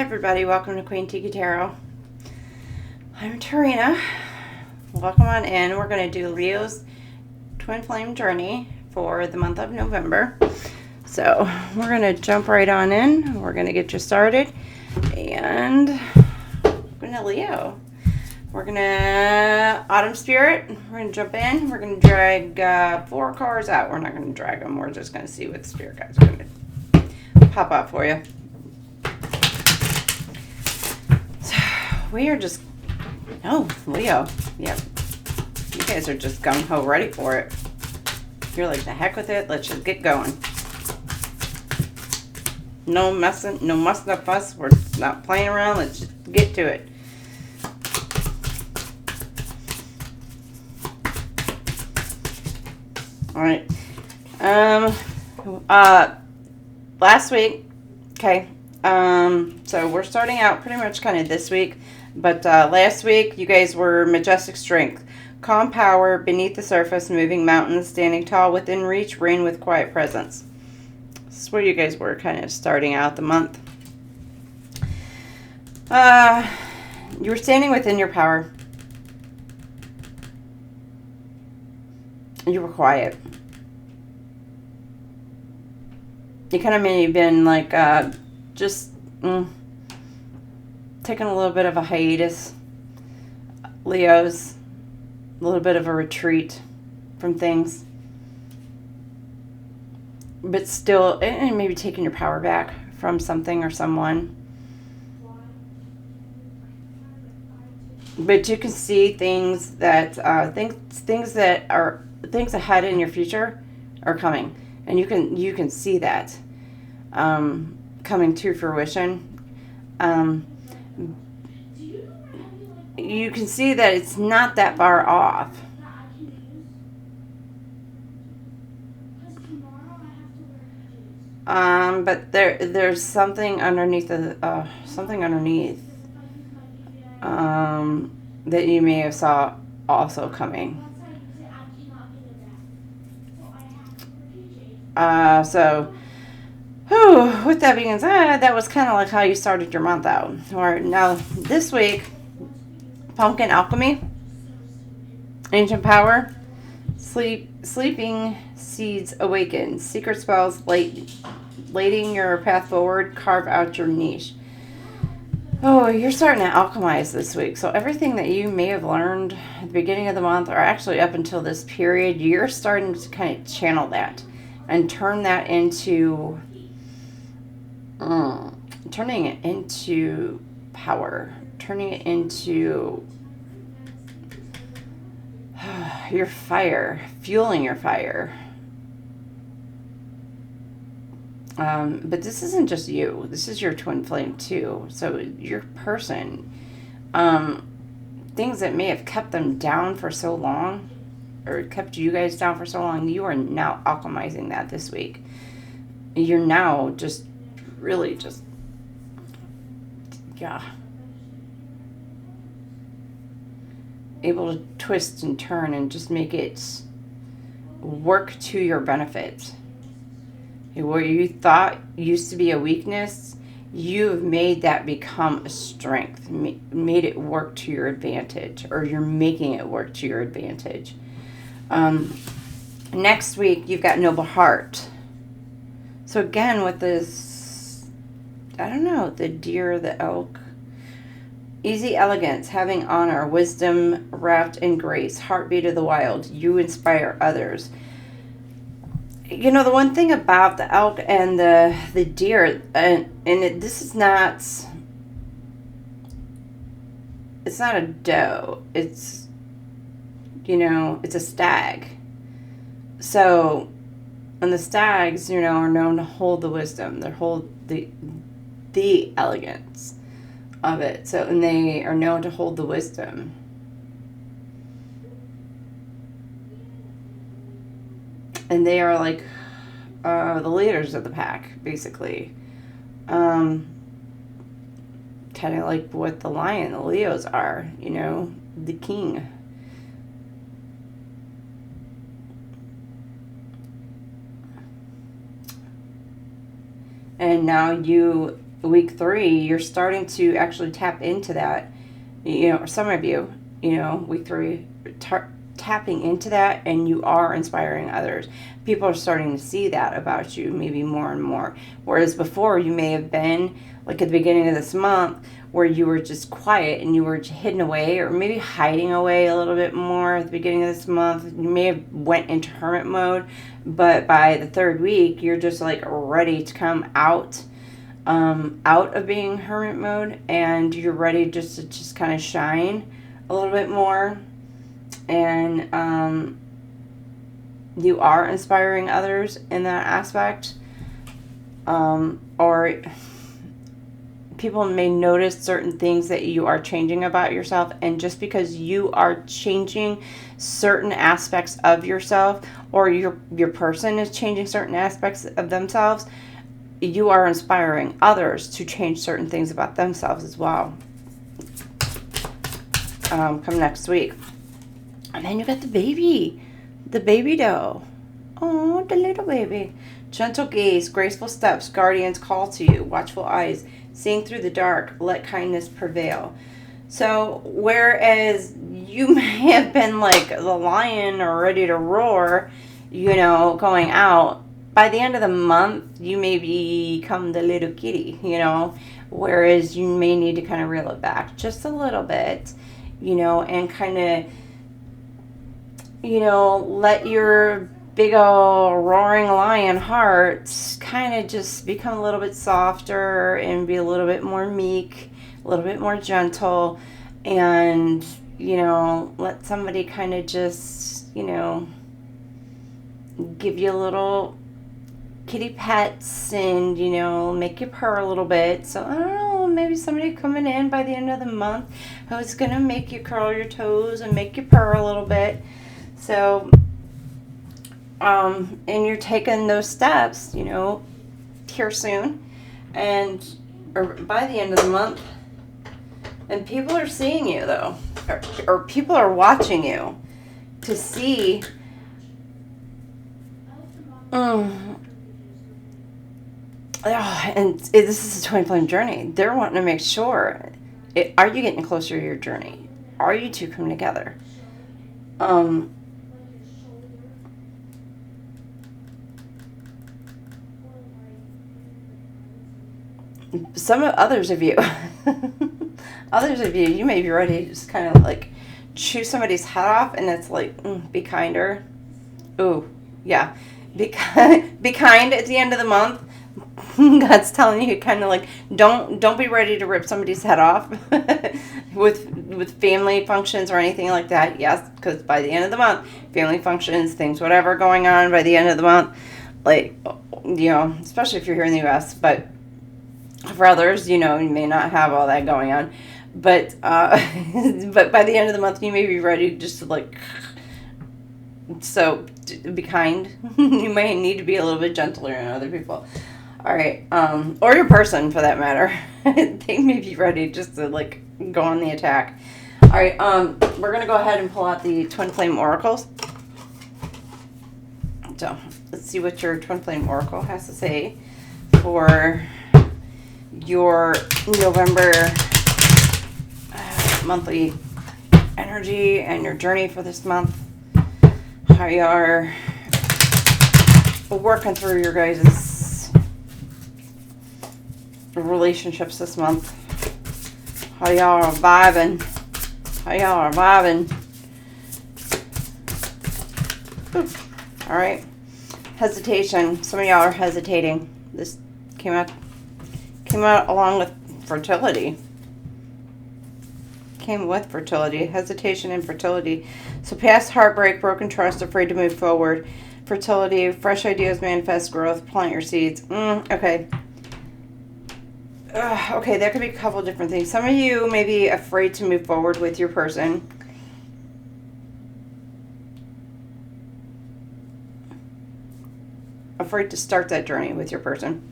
everybody, welcome to QueenTiki Tarot. I'm Tarina. Welcome on in. We're going to do Leo's Twin Flame Journey for the month of November. So we're going to jump right on in. We're going to get you started. And we're going to Leo. We're going to Autumn Spirit. We're going to jump in. We're going to drag 4 cards out. We're not going to drag them. We're just going to see what the Spirit guides are going to pop up for you. We are just, Leo, yep. You guys are just gung-ho ready for it. You're like, the heck with it, let's just get going. No messing, no mussing up fuss, we're not playing around, let's just get to it. Alright, last week, okay, so we're starting out pretty much kind of this week. But last week, you guys were majestic strength, calm power, beneath the surface, moving mountains, standing tall within reach, reign with quiet presence. This is where you guys were kind of starting out the month. You were standing within your power. You were quiet. You kind of may have been like just... taking a little bit of a hiatus, Leos, a little bit of a retreat from things, but still, and maybe taking your power back from something or someone. But you can see things that things ahead in your future are coming, and you can see that coming to fruition. You can see that it's not that far off. But there's something underneath that you may have saw also coming. With that being said, that was kind of like how you started your month out. Or now this week, pumpkin alchemy, ancient power, sleeping seeds awaken, secret spells lighting your path forward, carve out your niche. Oh, you're starting to alchemize this week. So everything that you may have learned at the beginning of the month, or actually up until this period, you're starting to kind of channel that and turn that into turning it into power, turning it into your fire, fueling your fire. But this isn't just you. This is your twin flame too. So your person, things that may have kept them down for so long, or kept you guys down for so long, you are now alchemizing that this week. You're now just really just, able to twist and turn and just make it work to your benefit. Where you thought used to be a weakness, you've made that become a strength, made it work to your advantage, or you're making it work to your advantage. Next week, you've got noble heart. So again, with this, I don't know, the deer, the elk, easy elegance, having honor, wisdom wrapped in grace, heartbeat of the wild, you inspire others. You know, the one thing about the elk and the deer, this is not, it's not a doe, it's, it's a stag. So, and the stags, are known to hold the wisdom, they hold the elegance of it. So, and they are known to hold the wisdom. And they are like the leaders of the pack, basically. Kind of like what the lion, the Leos are, the king. And now you week 3, you're starting to actually tap into that. You know, some of you, you know, week 3, tapping into that, and you are inspiring others. People are starting to see that about you, maybe more and more. Whereas before, you may have been, like at the beginning of this month, where you were just quiet and you were hidden away, or maybe hiding away a little bit more at the beginning of this month. You may have went into hermit mode, but by the 3rd week, you're just like ready to come out of being hermit mode, and you're ready just to just kind of shine a little bit more. And you are inspiring others in that aspect. Or people may notice certain things that you are changing about yourself, and just because you are changing certain aspects of yourself, or your person is changing certain aspects of themselves, you are inspiring others to change certain things about themselves as well. Come next week. And then you got the baby doe. Oh, the little baby. Gentle gaze, graceful steps, guardians call to you, watchful eyes, seeing through the dark, let kindness prevail. So whereas you may have been like the lion or ready to roar, you know, going out, by the end of the month, you may become the little kitty, you know, whereas you may need to kind of reel it back just a little bit, you know, and kind of, you know, let your big old roaring lion heart kind of just become a little bit softer and be a little bit more meek, a little bit more gentle, and, you know, let somebody kind of just, you know, give you a little kitty pets and, you know, make you purr a little bit. So I don't know, maybe somebody coming in by the end of the month who's gonna make you curl your toes and make you purr a little bit. So and you're taking those steps, you know, here soon, and or by the end of the month, and people are seeing you though, or people are watching you to see and this is a twin flame journey. They're wanting to make sure, are you getting closer to your journey? Are you two coming together? Some of others of you, you may be ready to just kind of like chew somebody's head off, and it's like, be kinder. Ooh, yeah. Be kind at the end of the month. God's telling you kind of like, don't be ready to rip somebody's head off with family functions or anything like that. Yes, because by the end of the month, family functions, things, whatever going on by the end of the month, like, you know, especially if you're here in the U.S., but for others, you know, you may not have all that going on, but but by the end of the month, you may be ready just to like. So be kind. You may need to be a little bit gentler than other people. All right, or your person for that matter. They may be ready just to like go on the attack. All right, we're gonna go ahead and pull out the twin flame oracles. So let's see what your twin flame oracle has to say for your November monthly energy and your journey for this month. How you are working through your guys' relationships this month. How y'all are vibing. All right. Hesitation. Some of y'all are hesitating. This came out along with fertility. Came with fertility, hesitation and fertility. So past heartbreak, broken trust, afraid to move forward. Fertility, fresh ideas, manifest growth, plant your seeds. Okay. Okay, that could be a couple different things. Some of you may be afraid to move forward with your person. Afraid to start that journey with your person.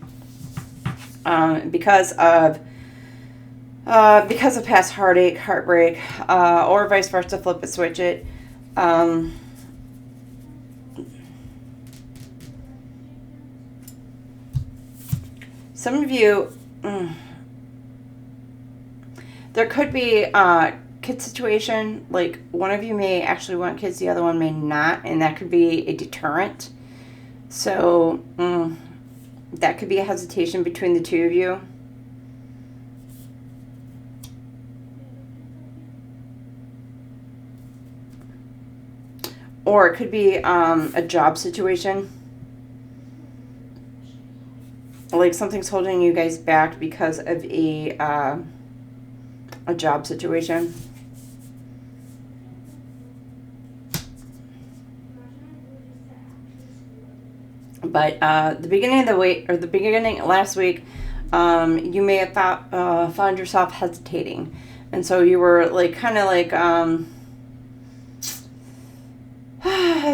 Because of past heartache, heartbreak, or vice versa, flip it, switch it. Some of you, There could be a kid situation, like one of you may actually want kids, the other one may not, and that could be a deterrent. So that could be a hesitation between the two of you. Or it could be a job situation. Like something's holding you guys back because of a job situation. But the beginning of the week, or the beginning last week, you may have found yourself hesitating, and so you were like kind of like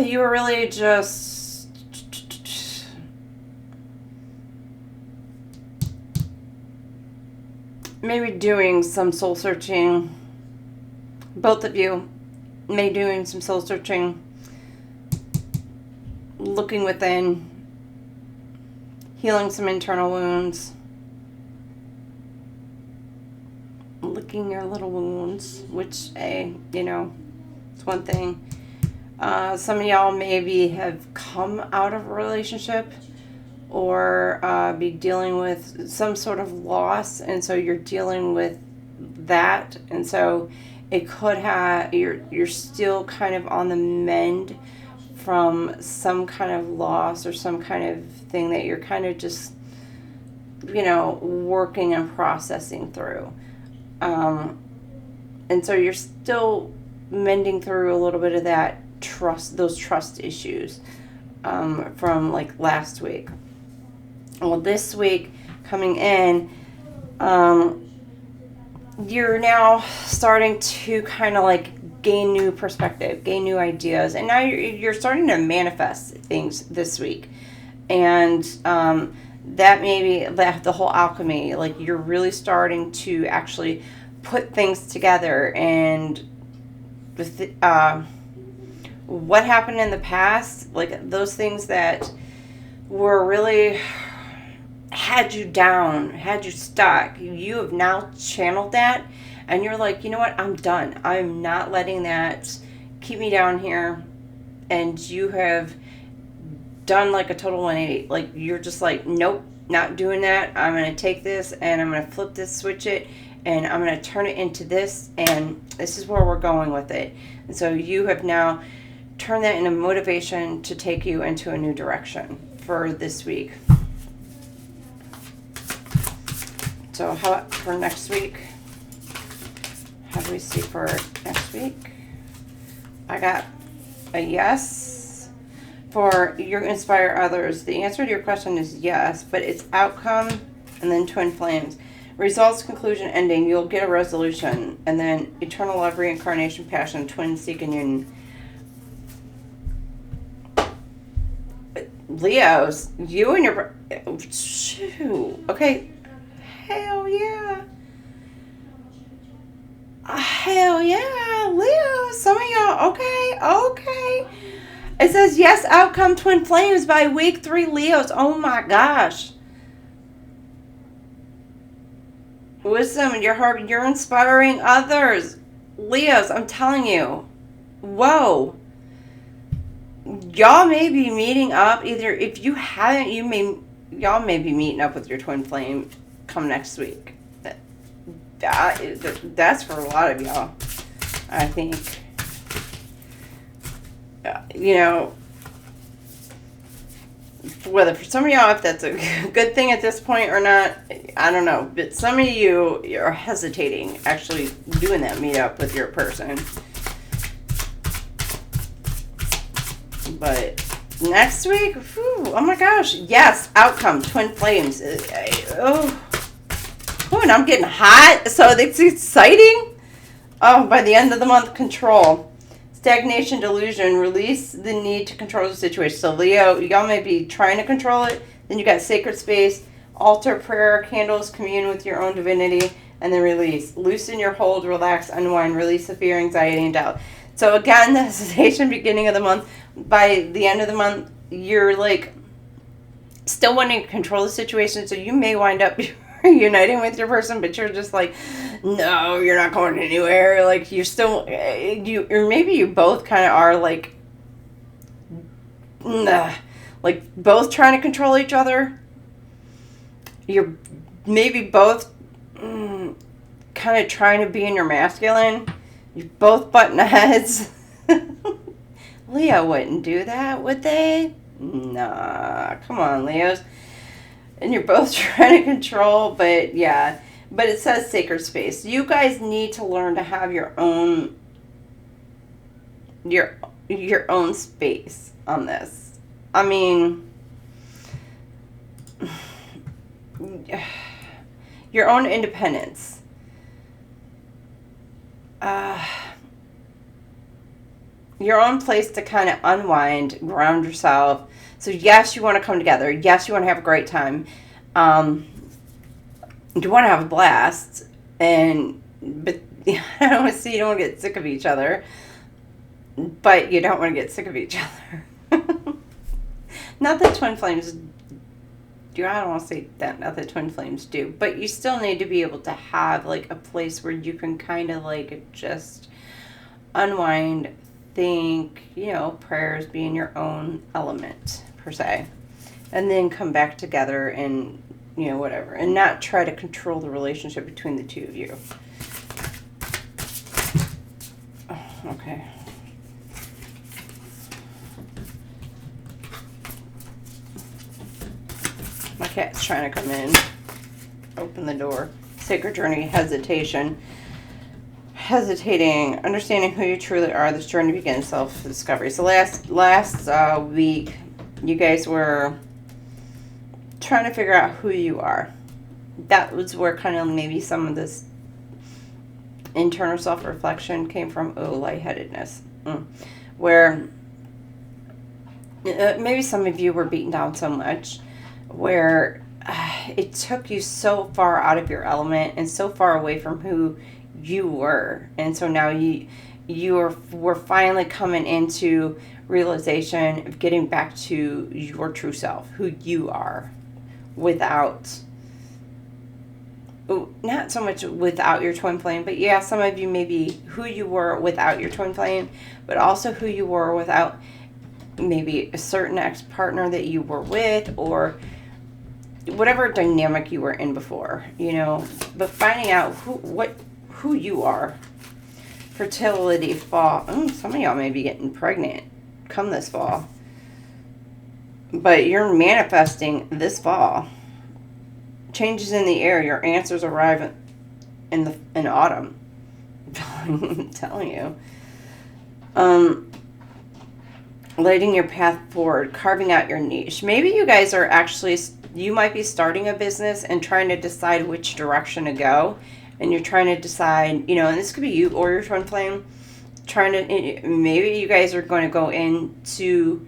you were really just maybe doing some soul searching. Both of you may doing some soul searching, looking within, healing some internal wounds, licking your little wounds, which, you know, it's one thing. Some of y'all maybe have come out of a relationship or be dealing with some sort of loss, and so you're dealing with that, and so it could have, you're still kind of on the mend from some kind of loss or some kind of thing that you're kind of just, you know, working and processing through. And so you're still mending through a little bit of that those trust issues from like last week. Well, this week coming in, you're now starting to kind of like gain new perspective, gain new ideas, and now you're starting to manifest things this week. And that maybe the whole alchemy, like you're really starting to actually put things together. And with what happened in the past, like those things that were really had you down, had you stuck, you have now channeled that, and you're like, you know what, I'm done. I'm not letting that keep me down here. And you have done like a total 180. Like you're just like, nope, not doing that. I'm going to take this and I'm going to flip this, switch it, and I'm going to turn it into this, and this is where we're going with it. And so you have now turned that into motivation to take you into a new direction for this week. So how for next week? How do we see for next week? I got a yes for you inspire others. The answer to your question is yes, but it's outcome and then twin flames. Results, conclusion, ending. You'll get a resolution, and then eternal love, reincarnation, passion, twin, seek, and union. Leos, you and your shoot. Okay. Hell yeah. Hell yeah, Leo. Some of y'all, okay. It says, yes, outcome twin flames by week 3, Leos. Oh my gosh. Wisdom in your heart, you're inspiring others. Leos, I'm telling you. Whoa. Y'all may be meeting up, either if you haven't, y'all may be meeting up with your twin flame come next week. That's for a lot of y'all, I think. You know, whether for some of y'all, if that's a good thing at this point or not, I don't know. But some of you are hesitating actually doing that meetup with your person. But next week, oh my gosh, yes, outcome, twin flames. And I'm getting hot, so it's exciting. Oh, by the end of the month, control. Stagnation, delusion, release the need to control the situation. So Leo, y'all may be trying to control it. Then you got sacred space, altar, prayer, candles, commune with your own divinity, and then release. Loosen your hold, relax, unwind, release the fear, anxiety, and doubt. So again, the hesitation, beginning of the month. By the end of the month, you're like still wanting to control the situation. So you may wind up reuniting with your person, but you're just like, no, you're not going anywhere. Like you're still, or maybe you both kind of are like, nah, like both trying to control each other. You're maybe both kind of trying to be in your masculine. You're both butting heads. Leo wouldn't do that, would they? Nah, come on, Leos. And you're both trying to control, but yeah. But it says sacred space. You guys need to learn to have your own space on this. I mean, your own independence. Your own place to kind of unwind, ground yourself. So yes, you want to come together. Yes, you want to have a great time. You want to have a blast, but I don't want to see you don't want to get sick of each other. But you don't want to get sick of each other. Not that twin flames do. I don't want to say that. Not that twin flames do. But you still need to be able to have like a place where you can kind of like just unwind, think, prayers, be in your own element, per se. And then come back together and, whatever. And not try to control the relationship between the two of you. Oh, okay. My cat's trying to come in. Open the door. Sacred journey, hesitation. Hesitating, understanding who you truly are. This journey begins self-discovery. So last week, you guys were trying to figure out who you are. That was where kind of maybe some of this internal self-reflection came from. Oh, lightheadedness. Where maybe some of you were beaten down so much where it took you so far out of your element and so far away from who you were. And so now we're finally coming into realization of getting back to your true self, who you are, without, not so much without your twin flame, but yeah, some of you maybe who you were without your twin flame, but also who you were without maybe a certain ex-partner that you were with, or whatever dynamic you were in before, but finding out who you are. Fertility, fall. Some of y'all may be getting pregnant come this fall. But you're manifesting this fall. Changes in the air. Your answers arrive in autumn. I'm telling you. Lighting your path forward. Carving out your niche. Maybe you guys are actually, you might be starting a business and trying to decide which direction to go. And you're trying to decide, and this could be you or your twin flame, maybe you guys are going to go into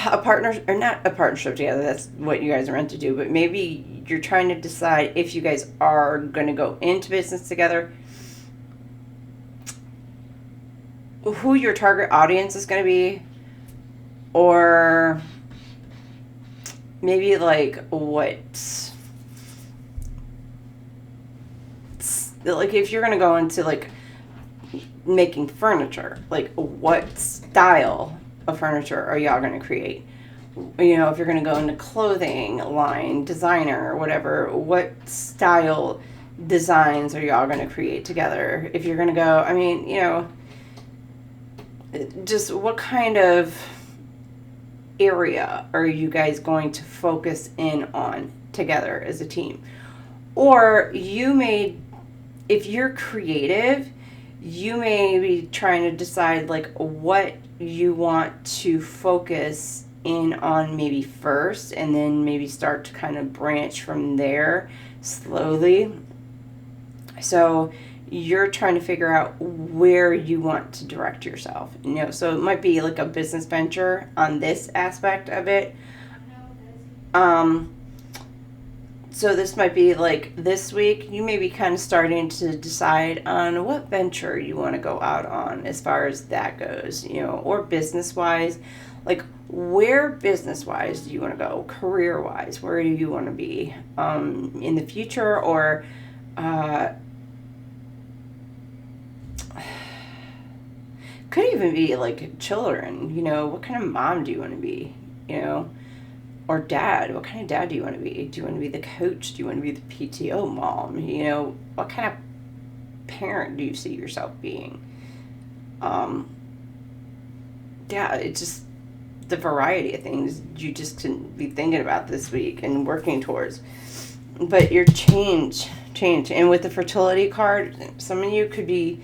a partner, or not a partnership together, that's what you guys are meant to do, but maybe you're trying to decide if you guys are going to go into business together, who your target audience is going to be, or maybe like like if you're going to go into like making furniture, like what style of furniture are y'all going to create? If you're going to go into clothing line, designer, or whatever, what style designs are y'all going to create together? If you're going to go, just what kind of area are you guys going to focus in on together as a team? Or if you're creative, you may be trying to decide like what you want to focus in on maybe first, and then maybe start to kind of branch from there slowly. So you're trying to figure out where you want to direct yourself. So it might be like a business venture on this aspect of it. So this might be like this week, you may be kind of starting to decide on what venture you want to go out on as far as that goes, or business-wise. Like, where business-wise do you want to go? Career-wise, where do you want to be in the future? Or could even be like children, what kind of mom do you want to be, or dad? What kind of dad do you want to be? Do you want to be the coach? Do you want to be the PTO mom? What kind of parent do you see yourself being? Yeah, it's just the variety of things you just can be thinking about this week and working towards. But your change. And with the fertility card, some of you could be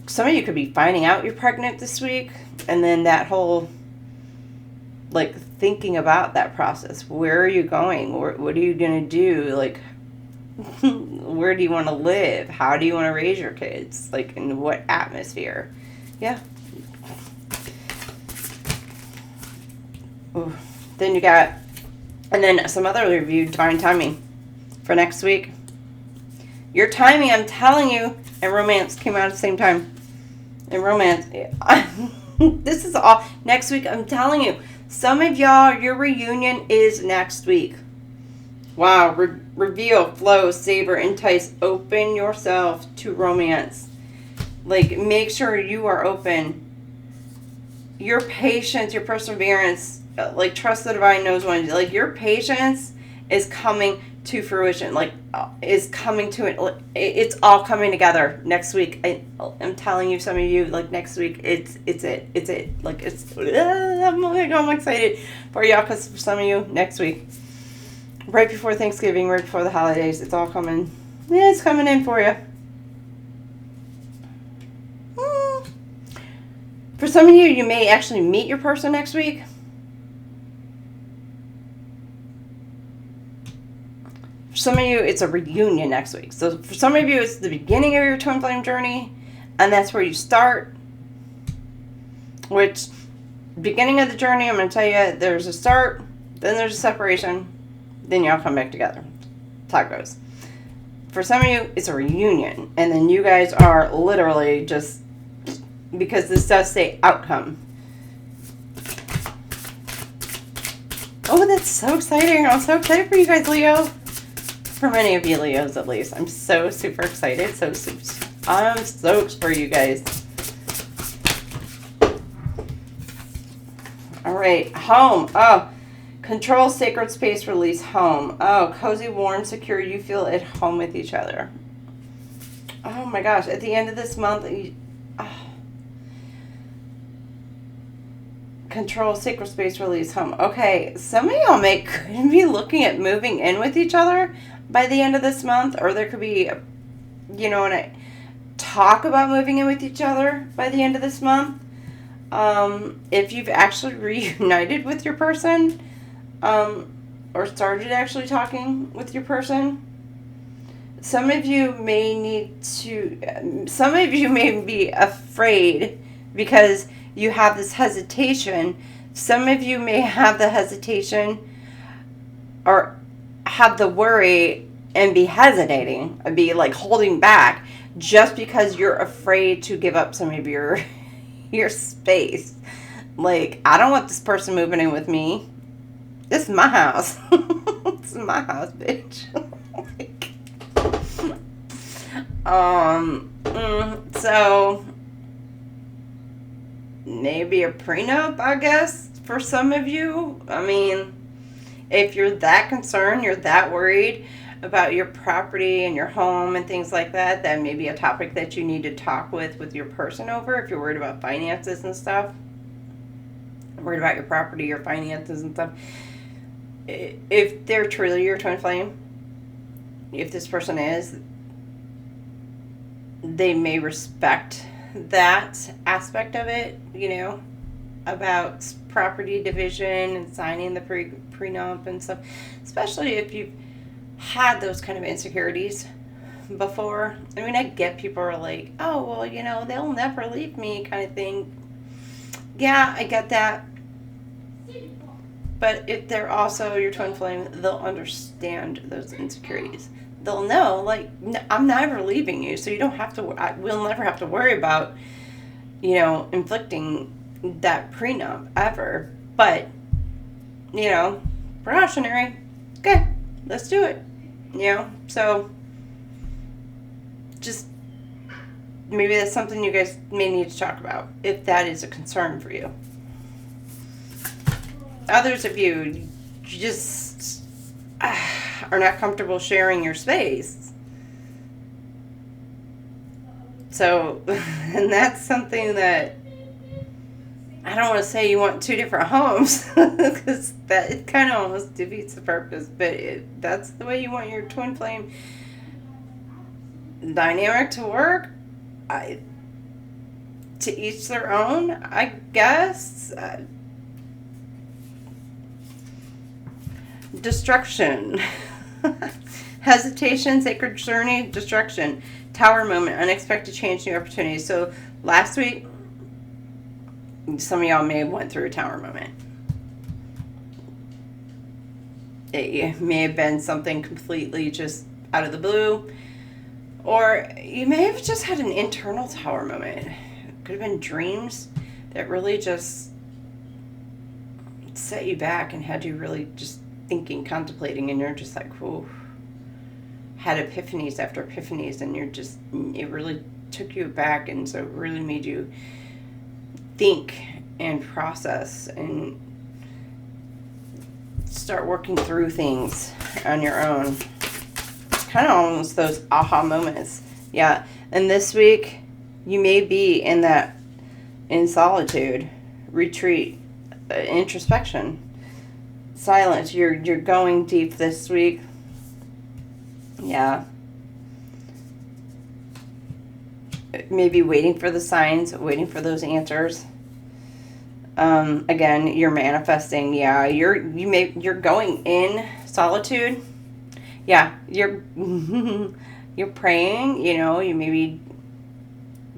finding out you're pregnant this week, and then that whole like thinking about that process. Where are you going? What are you going to do? Like, where do you want to live? How do you want to raise your kids? Like, in what atmosphere? Yeah. Ooh. Then you got, and then some other review, divine timing for next week. Your timing, I'm telling you, and romance came out at the same time. And romance, this is all next week. I'm telling you, some of y'all, your reunion is next week. Wow. Reveal, flow, savor, entice. Open yourself to romance. Like, make sure you are open. Your patience, your perseverance, like, trust the divine knows when. Like, your patience is coming to fruition. Like, is coming to it. It's all coming together next week. I'm telling you, some of you, like, next week, it's it. Like, I'm excited for y'all, because for some of you, next week, right before Thanksgiving, right before the holidays, it's all coming. Yeah, it's coming in for you. For some of you, you may actually meet your person next week. For some of you, it's a reunion next week. So for some of you, it's the beginning of your twin flame journey, and that's where you start. Which, beginning of the journey, I'm going to tell you, there's a start, then there's a separation, then y'all come back together. That's how it goes. For some of you, it's a reunion, and then you guys are literally just, because this does say outcome. Oh, that's so exciting. I'm so excited for you guys, Leo. For many of you Leos, at least. I'm so super excited. I'm stoked for you guys. All right. Home. Oh, control, sacred space, release, home. Oh, cozy, warm, secure. You feel at home with each other. Oh my gosh. At the end of this month, control, sacred space, release, home. Okay, some of y'all could be looking at moving in with each other by the end of this month, or there could be, talk about moving in with each other by the end of this month. If you've actually reunited with your person, or started actually talking with your person, some of you may be afraid because you have this hesitation. Some of you may have the hesitation or have the worry and be hesitating, be like holding back just because you're afraid to give up some of your space. Like, I don't want this person moving in with me. This is my house. This is my house, bitch. So maybe a prenup, I guess, for some of you. I mean, if you're that concerned, you're that worried about your property and your home and things like that, that may be a topic that you need to talk with your person over. If you're worried about finances and stuff, worried about your property, your finances and stuff. If they're truly your twin flame, if this person is, they may respect that aspect of it, about property division and signing the prenup and stuff, especially if you've had those kind of insecurities before. I mean, I get people are like, oh, well, they'll never leave me kind of thing. Yeah, I get that. But if they're also your twin flame, they'll understand those insecurities. They'll know, like, I'm never leaving you, so you don't have to, we'll never have to worry about, inflicting that prenup ever. But precautionary. Okay, let's do it. So just maybe that's something you guys may need to talk about if that is a concern for you. Others of you just are not comfortable sharing your space. So, and that's something that I don't want to say you want two different homes because that it kind of almost defeats the purpose, but that's the way you want your twin flame dynamic to work. To each their own, I guess. Destruction. Hesitation, sacred journey, destruction. Tower moment, unexpected change, new opportunities. So last week, some of y'all may have went through a tower moment. It may have been something completely just out of the blue. Or you may have just had an internal tower moment. It could have been dreams that really just set you back and had you really just thinking, contemplating, and you're just like, whoa. Had epiphanies after epiphanies, and it really took you back, and so it really made you think and process and start working through things on your own. Kind of almost those aha moments. Yeah. And this week, you may be in solitude, retreat, introspection, silence. You're going deep this week. Yeah. Maybe waiting for the signs, waiting for those answers. Again, you're manifesting. Yeah, you're going in solitude. Yeah, you're praying. You may be,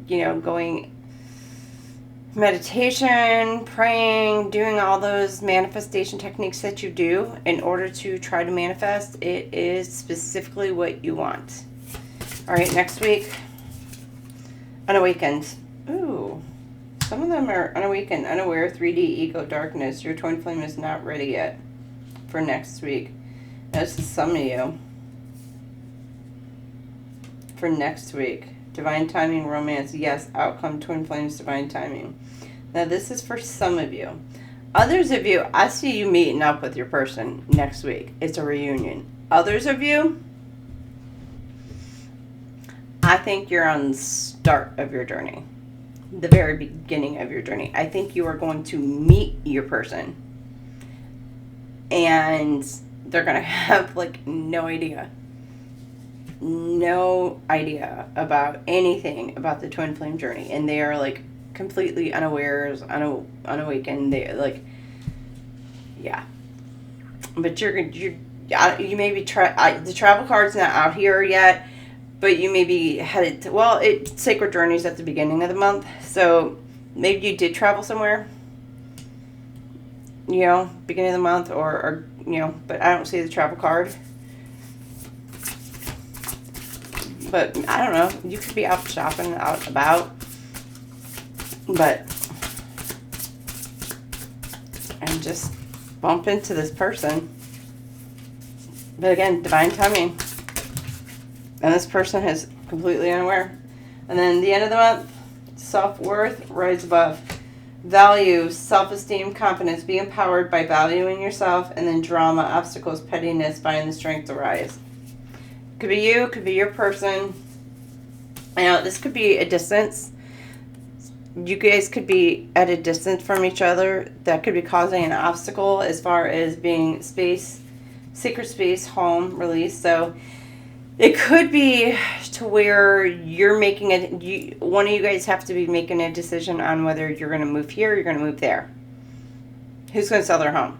going meditation, praying, doing all those manifestation techniques that you do in order to try to manifest. It is specifically what you want. All right, next week, unawakened. Ooh, some of them are unawakened, unaware, 3D, ego, darkness. Your twin flame is not ready yet for next week. This is some of you. For next week. Divine timing, romance, yes, outcome, twin flames, divine timing. Now this is for some of you. Others of you, I see you meeting up with your person next week. It's a reunion. Others of you, I think you're on the start of your journey. The very beginning of your journey. I think you are going to meet your person. And they're going to have no idea about anything about the twin flame journey, and they are completely unawares, unawakened. They yeah. But you may be the travel card's not out here yet, but you may be headed to, Sacred Journeys at the beginning of the month, so maybe you did travel somewhere, beginning of the month, or but I don't see the travel card. But I don't know. You could be out shopping, out about. And just bump into this person. But again, divine timing. And this person is completely unaware. And then the end of the month, self-worth, rise above. Value, self-esteem, confidence. Be empowered by valuing yourself. And then drama, obstacles, pettiness, find the strength to rise. Could be you, could be your person. This could be a distance. You guys could be at a distance from each other. That could be causing an obstacle as far as being secret space, home, release. So it could be to where you're making one of you guys have to be making a decision on whether you're going to move here or you're going to move there. Who's going to sell their home?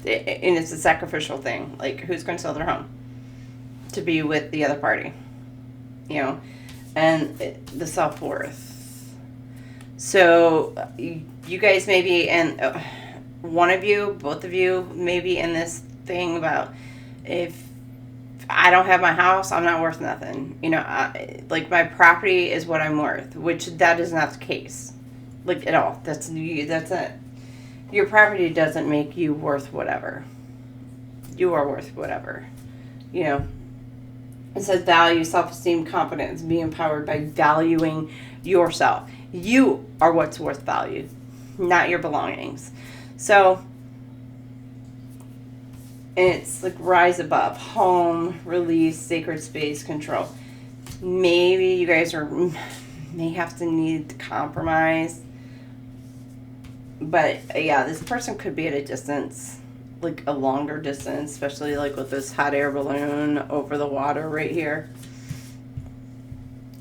And it's a sacrificial thing. Who's going to sell their home to be with the other party? And the self-worth. So you guys maybe, and one of you, both of you, maybe in this thing about, if I don't have my house, I'm not worth nothing. My property is what I'm worth, which that is not the case. At all. That's it. your property doesn't make you worth whatever. You are worth whatever. You know, it says value, self-esteem, confidence, be empowered by valuing yourself. You are what's worth value, not your belongings. So it's like rise above, home, release, sacred space, control. Maybe you guys may have to need to compromise. But yeah, this person could be at a distance, like a longer distance, especially like with this hot air balloon over the water right here.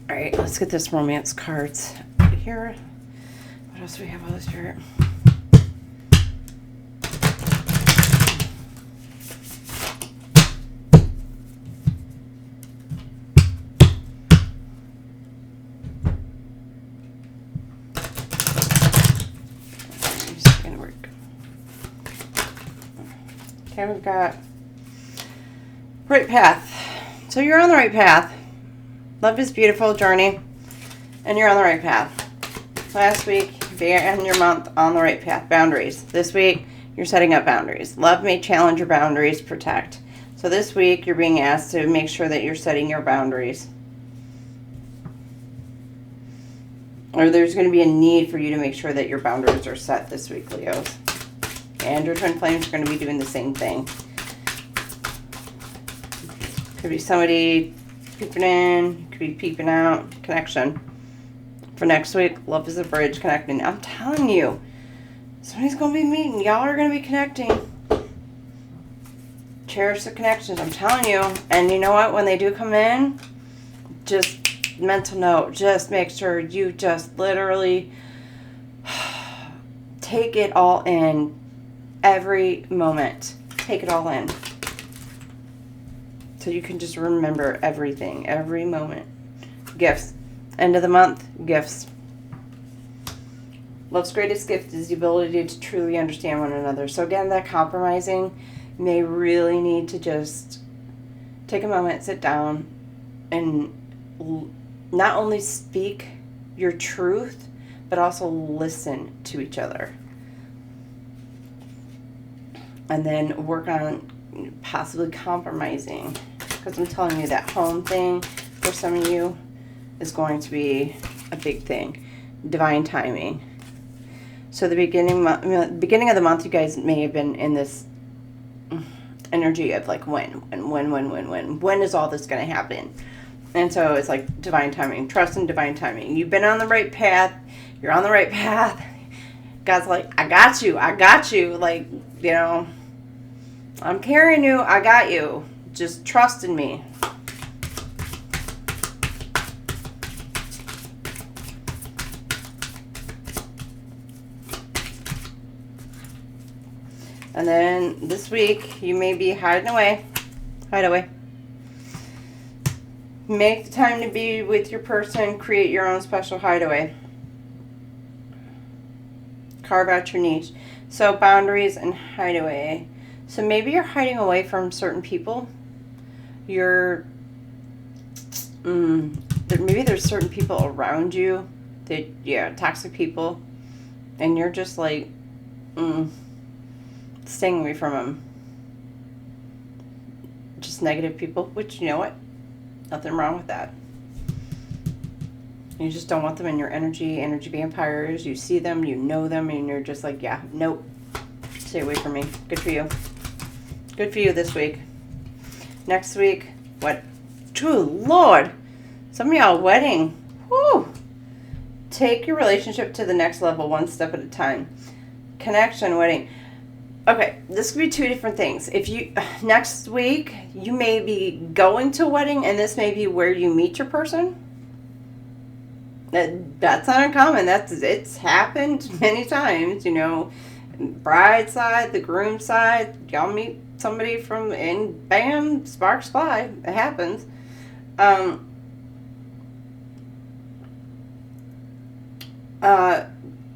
All right, let's get this romance cards here. What else do we have? Holy Spirit. Okay, we've got right path. So you're on the right path. Love is beautiful journey. And you're on the right path. Last week, and your month on the right path. Boundaries. This week, you're setting up boundaries. Love may challenge your boundaries, protect. So this week, you're being asked to make sure that you're setting your boundaries. Or there's going to be a need for you to make sure that your boundaries are set this week, Leos. And your twin flames are going to be doing the same thing. Could be somebody peeping in, could be peeping out. Connection. For next week, love is a bridge connecting. I'm telling you, somebody's going to be meeting. Y'all are going to be connecting. Cherish the connections, I'm telling you. And you know what? When they do come in, just mental note, just make sure you just literally take it all in. Every moment. Take it all in. So you can just remember everything. Every moment. Gifts. End of the month. Gifts. Love's greatest gift is the ability to truly understand one another. So again, that compromising may really need to just take a moment, sit down, and not only speak your truth, but also listen to each other. And then work on possibly compromising. Because I'm telling you, that home thing for some of you is going to be a big thing. Divine timing. So the beginning of the month, you guys may have been in this energy of like when is all this going to happen? And so it's like divine timing. Trust in divine timing. You've been on the right path. You're on the right path. God's like, I got you. Like, you know, I'm carrying you. I got you. Just trust in me. And then this week, you may be hiding away. Hide away. Make the time to be with your person. Create your own special hideaway. Carve out your niche. So boundaries and hideaway. So maybe you're hiding away from certain people. Maybe there's certain people around you that, toxic people. And you're just like, staying away from them. Just negative people, which, you know what? Nothing wrong with that. You just don't want them in your energy vampires. You see them, you know them, and you're just like, yeah, nope. Stay away from me. Good for you. Good for you this week. Next week, what? True Lord. Some of y'all wedding. Whew. Take your relationship to the next level one step at a time. Connection, wedding. Okay, this could be two different things. Next week, you may be going to a wedding, and this may be where you meet your person. That's not uncommon. It's happened many times, you know. Bride side, the groom side, y'all meet somebody and bam, sparks fly. It happens.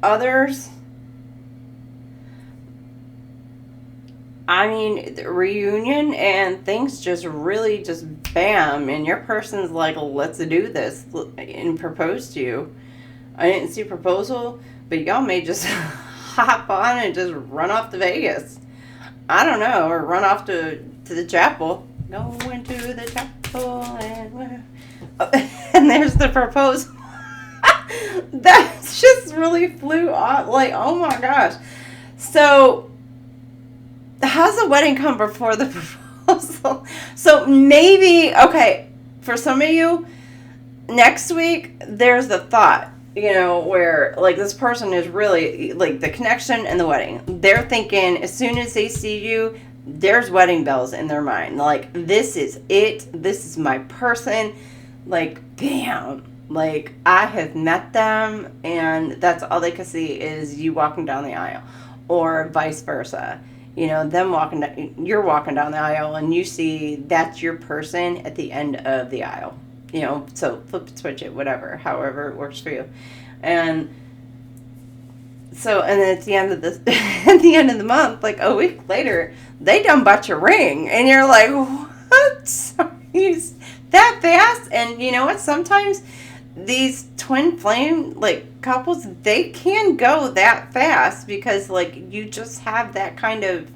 Others, I mean, the reunion and things just really just bam, and your person's like, let's do this, and propose to you. I didn't see proposal, but y'all may just hop on and just run off to Vegas. I don't know, or run off to the chapel. Going to the chapel and there's the proposal. That just really flew off. Like, oh my gosh. So, how's the wedding come before the proposal? So, maybe, okay, for some of you, next week, there's the thought, where, like, this person is really, like, the connection and the wedding. They're thinking, as soon as they see you, there's wedding bells in their mind. Like, this is it. This is my person. Like, bam. Like, I have met them, and that's all they can see is you walking down the aisle. Or vice versa. Them walking down, you're walking down the aisle, and you see that's your person at the end of the aisle. So flip it, switch it, whatever, however it works for you. And so, and then at the end of at the end of the month, like a week later, they done bought your ring, and you're like, what? He's that fast? And you know what? Sometimes these twin flame like couples, they can go that fast because like you just have that kind of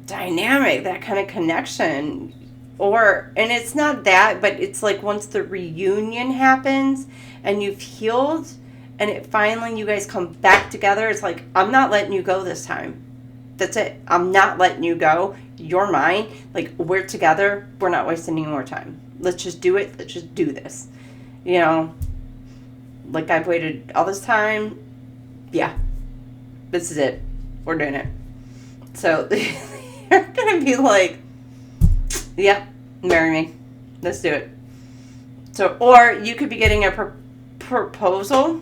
dynamic, that kind of connection. And it's not that, but it's like once the reunion happens and you've healed and it finally, you guys come back together, it's like, I'm not letting you go this time. That's it. I'm not letting you go. You're mine. Like, we're together. We're not wasting any more time. Let's just do it. Let's just do this. Like I've waited all this time. Yeah. This is it. We're doing it. So they're going to be like, yep, marry me. Let's do it. So, or you could be getting a proposal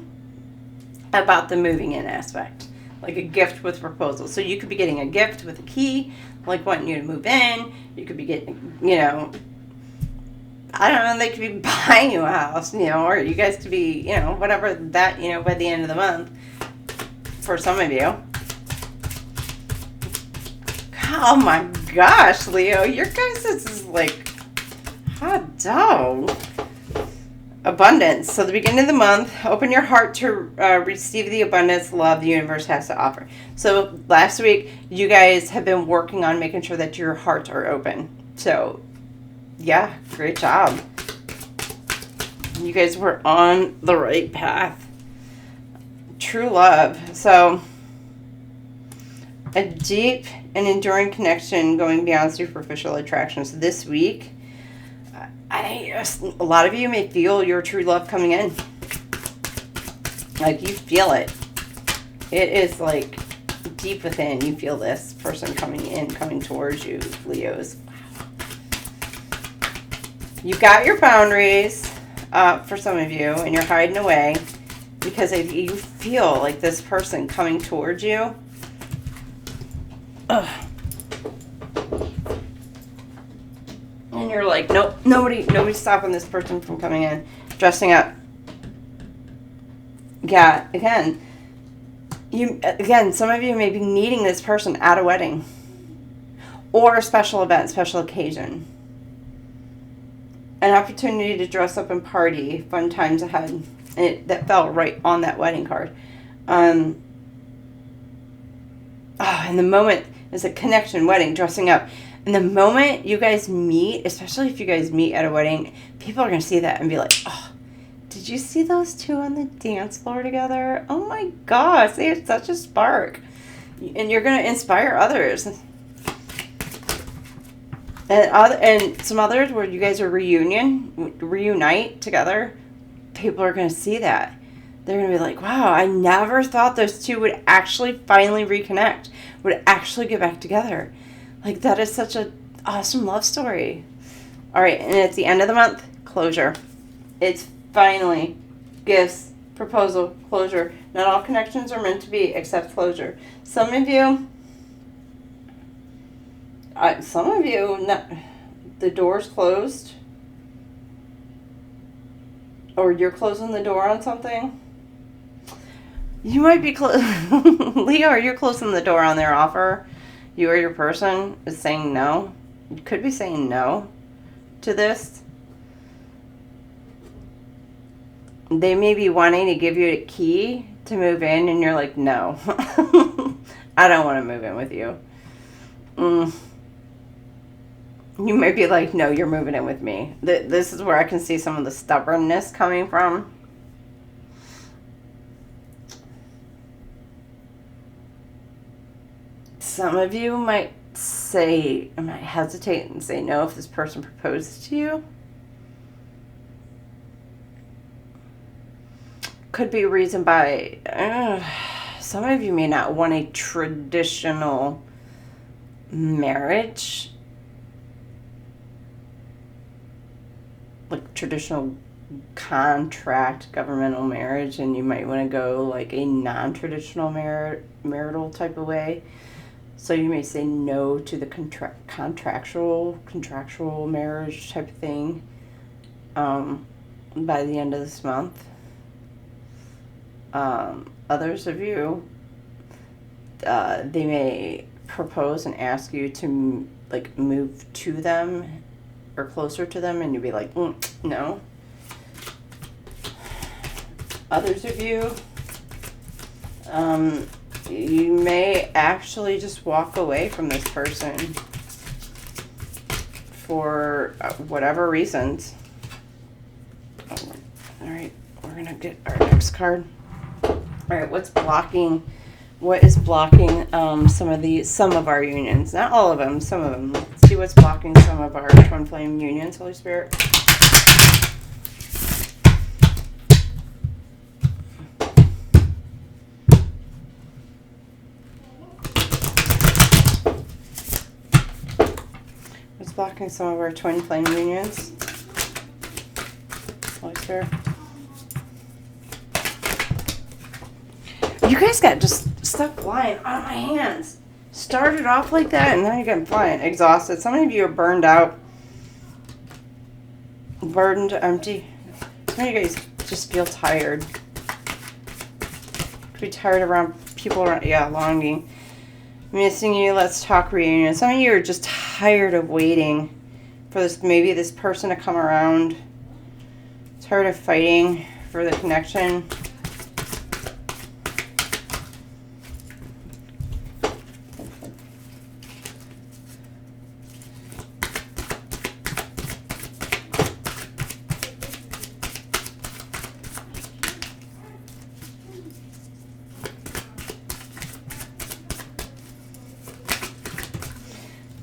about the moving in aspect, like a gift with proposal. So you could be getting a gift with a key, like wanting you to move in. You could be getting, I don't know, they could be buying you a house, or you guys could be, whatever that, by the end of the month for some of you. Oh my gosh, Leo, your guys' is like hot dog. Abundance. So the beginning of the month, open your heart to receive the abundance love the universe has to offer. So last week, you guys have been working on making sure that your hearts are open. So yeah, great job. You guys were on the right path. True love. So a deep and enduring connection going beyond superficial attractions. This week, a lot of you may feel your true love coming in. Like, you feel it. It is like deep within. You feel this person coming in, coming towards you, Leos. You got your boundaries for some of you, and you're hiding away because if you feel like this person coming towards you. Ugh. And you're like, nope, nobody's stopping this person from coming in, dressing up. Yeah, again, some of you may be needing this person at a wedding or a special event, special occasion. An opportunity to dress up and party, fun times ahead. And that fell right on that wedding card. And the moment is a connection, wedding, dressing up. And the moment you guys meet, especially if you guys meet at a wedding, people are going to see that and be like, oh, did you see those two on the dance floor together? Oh my gosh, they have such a spark. And you're going to inspire others. And some others where you guys are reunite together, people are going to see that. They're going to be like, wow, I never thought those two would actually finally reconnect, would actually get back together. Like, that is such an awesome love story. All right, and at the end of the month, closure. It's finally gifts, proposal, closure. Not all connections are meant to be except closure. Some of you, the door's closed. Or you're closing the door on something. You might be Leo, or you're closing the door on their offer. You or your person is saying no. You could be saying no to this. They may be wanting to give you a key to move in, and you're like, no. I don't want to move in with you. You might be like, no, you're moving in with me. This is where I can see some of the stubbornness coming from. Some of you might hesitate and say no if this person proposes to you. Could be a reason by some of you may not want a traditional marriage, like traditional contract governmental marriage, and you might want to go like a non-traditional marital type of way. So you may say no to the contractual marriage type of thing by the end of this month. Others of you, they may propose and ask you to like move to them or closer to them, and you'll be like, no. Others of you, you may actually just walk away from this person for whatever reasons. All right, we're gonna get our next card. All right, what is blocking some of our unions? Not all of them, some of them. Let's see what's blocking some of our twin flame unions, Holy Spirit. What's blocking some of our twin flame unions, Holy Spirit? You guys got just stuff flying out of my hands. Started off like that, and now you're getting flying. Exhausted. Some of you are burned out. Burdened, empty. Some of you guys just feel tired. Could be tired around people around. Yeah, longing. Missing you. Let's talk reunion. Some of you are just tired of waiting for this person to come around. Tired of fighting for the connection.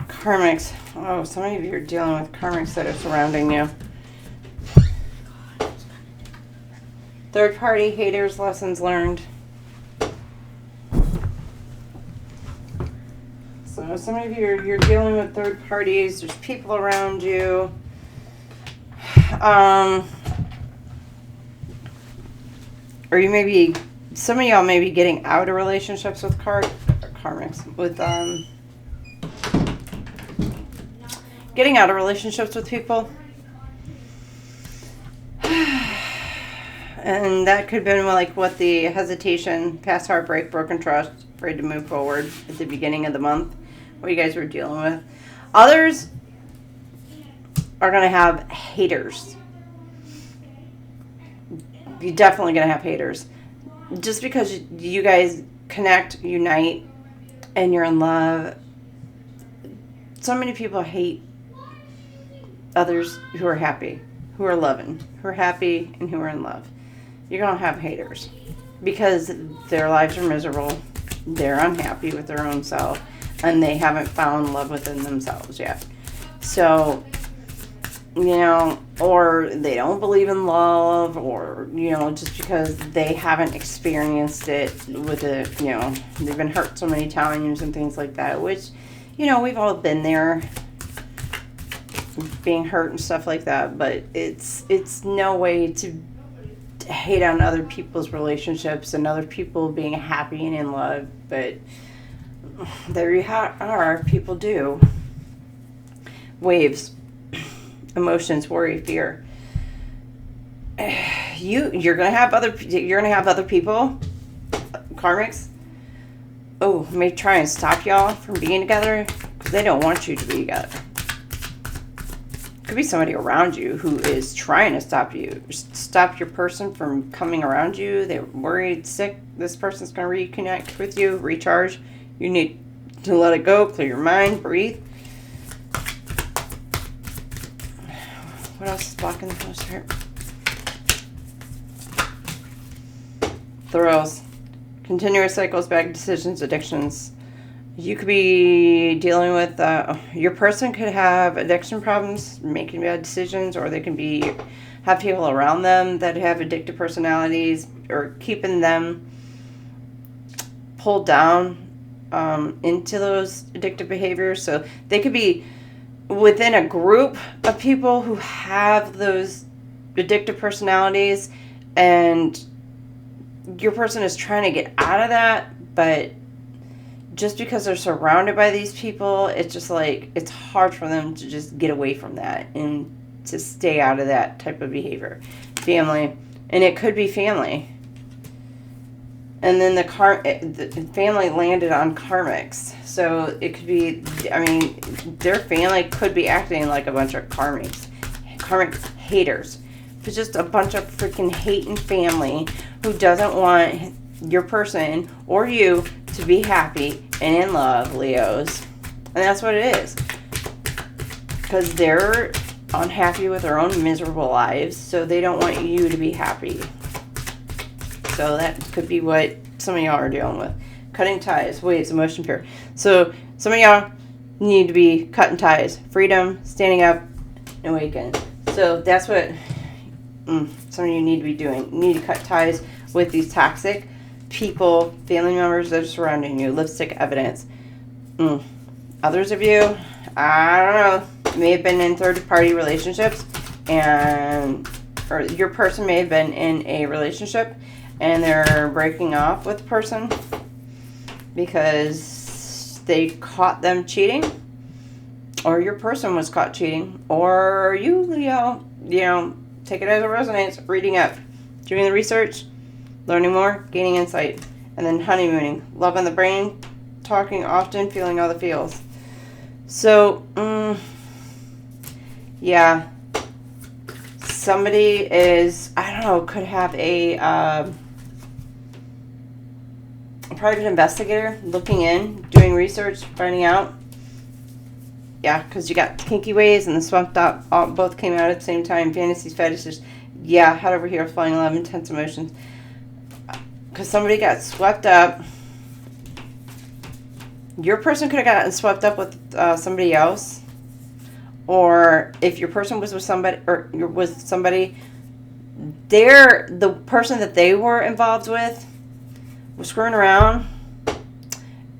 Karmics. Oh, some of you are dealing with karmics that are surrounding you. Third party, haters, lessons learned. So some of you you're dealing with third parties. There's people around you. Or you may be, some of y'all may be getting out of relationships with karmics, with getting out of relationships with people. And that could have been like what the hesitation, past heartbreak, broken trust, afraid to move forward at the beginning of the month, what you guys were dealing with. Others are going to have haters. You're definitely going to have haters. Just because you guys connect, unite, and you're in love, so many people hate others who are happy, who are loving, who are happy, and who are in love. You're going to have haters because their lives are miserable, they're unhappy with their own self, and they haven't found love within themselves yet. So, or they don't believe in love, or, just because they haven't experienced it with they've been hurt so many times and things like that, which, we've all been there, being hurt and stuff like that, but it's no way to hate on other people's relationships and other people being happy and in love, but there you are, people do. Waves, emotions, worry, fear. You're gonna have other people, karmics, may try and stop y'all from being together because they don't want you to be together. could be somebody around you who is trying to stop your person from coming around you. They're worried, sick. This person's going to reconnect with you, recharge. You need to let it go, clear your mind, breathe. What else is blocking the post here? Thrills. Continuous cycles, bad decisions, addictions. You could be dealing with, your person could have addiction problems, making bad decisions, or they can have people around them that have addictive personalities, or keeping them pulled down into those addictive behaviors. So they could be within a group of people who have those addictive personalities, and your person is trying to get out of that, but just because they're surrounded by these people, it's just like, it's hard for them to just get away from that and to stay out of that type of behavior. Family, and it could be family. And then the family landed on karmics. So it could be, I mean, their family could be acting like a bunch of karmic haters. It's just a bunch of freaking hating family who doesn't want your person or you to be happy and in love, Leos. And that's what it is. Because they're unhappy with their own miserable lives, so they don't want you to be happy. So that could be what some of y'all are dealing with. Cutting ties, waves, emotion pure. So some of y'all need to be cutting ties. Freedom, standing up, and awaken. So that's what some of you need to be doing. You need to cut ties with these toxic people, family members that are surrounding you. Lipstick evidence. Others of you, I don't know, may have been in third-party relationships, or your person may have been in a relationship and they're breaking off with the person because they caught them cheating, or your person was caught cheating, or you, Leo, take it as it resonates, reading up, doing the research, learning more, gaining insight, and then honeymooning, love on the brain, talking often, feeling all the feels. So, yeah, somebody is, I don't know, could have a private investigator looking in, doing research, finding out. Yeah, because you got kinky ways and the swept up, both came out at the same time. Fantasies, fetishes. Yeah, head over here, falling in love, intense emotions. Because somebody got swept up. Your person could have gotten swept up with somebody else. Or if your person was with somebody, the person that they were involved with was screwing around.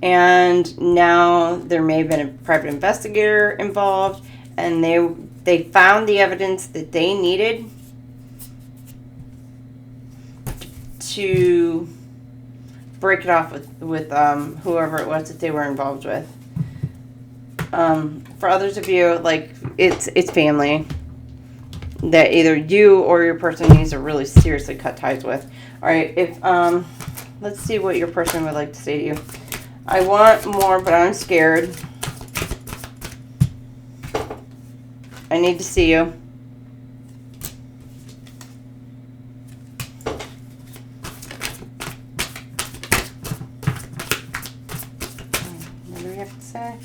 And now there may have been a private investigator involved, and they found the evidence that they needed to break it off with whoever it was that they were involved with. For others of you, like, it's family that either you or your person needs to really seriously cut ties with. All right, let's see what your person would like to say to you. I want more, but I'm scared. I need to see you. What do we have to say?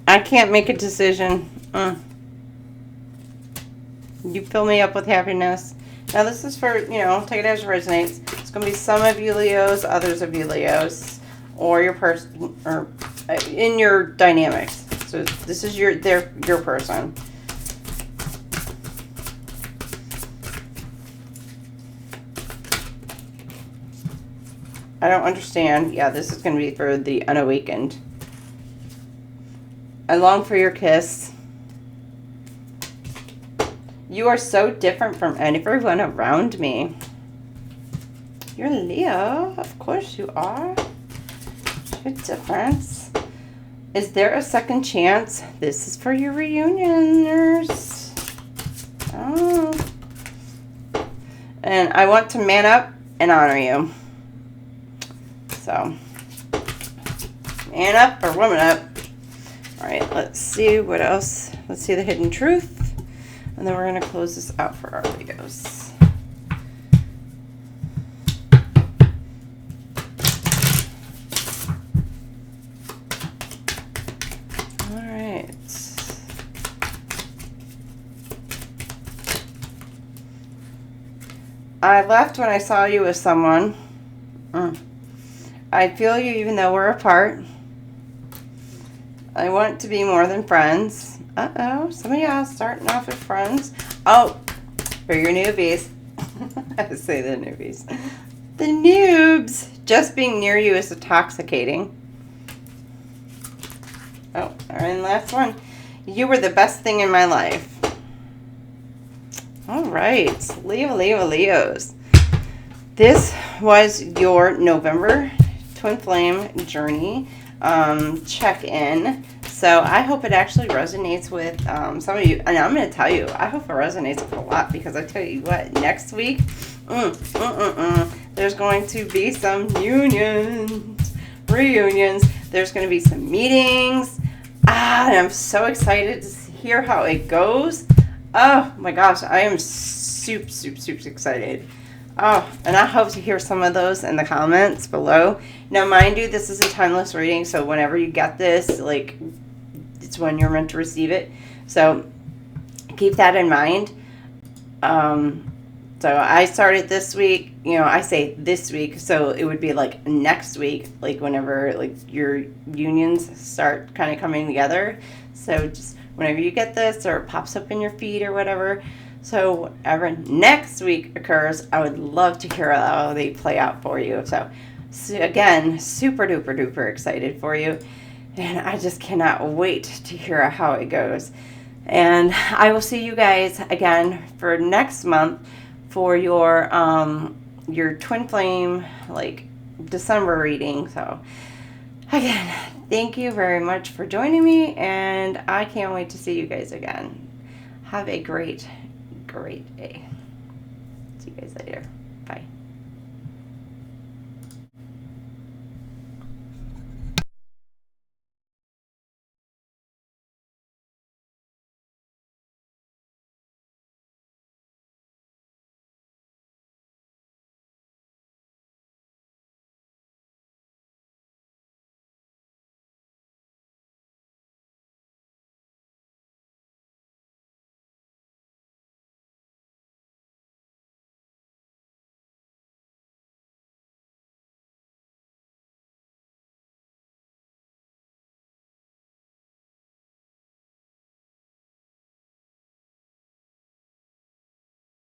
I can't make a decision. You fill me up with happiness. Now this is for, take it as it resonates. It's going to be some of you Leos, others of you Leos, or your person, or in your dynamics. So this is your person. I don't understand. Yeah, this is going to be for the unawakened. I long for your kiss. You are so different from everyone around me. You're Leo. Of course you are. You're different. Is there a second chance? This is for your reunioners. Oh. And I want to man up and honor you. So, man up or woman up. All right, let's see what else. Let's see the hidden truth. And then we're going to close this out for our Leos. All right. I left when I saw you with someone. I feel you even though we're apart. I want to be more than friends. Uh-oh, some of y'all starting off with friends. Oh, for your newbies. I say the newbies. The noobs. Just being near you is intoxicating. Oh, and last one. You were the best thing in my life. All right, Leos. This was your November Twin Flame journey check-in. So I hope it actually resonates with some of you. And I'm going to tell you, I hope it resonates with a lot, because I tell you what, next week, there's going to be some reunions. There's going to be some meetings. And I'm so excited to hear how it goes. Oh my gosh, I am super excited. Oh, and I hope to hear some of those in the comments below. Now, mind you, this is a timeless reading, so whenever you get this, like, it's when you're meant to receive it. So keep that in mind. So I started this week, I say this week, so it would be like next week, like whenever like your unions start kind of coming together. So just whenever you get this, or it pops up in your feed or whatever. So whatever next week occurs, I would love to hear how they play out for you. So again, super duper excited for you. And I just cannot wait to hear how it goes. And I will see you guys again for next month for your Twin Flame, like, December reading. So again, thank you very much for joining me, and I can't wait to see you guys again. Have a great day. See you guys later. Bye.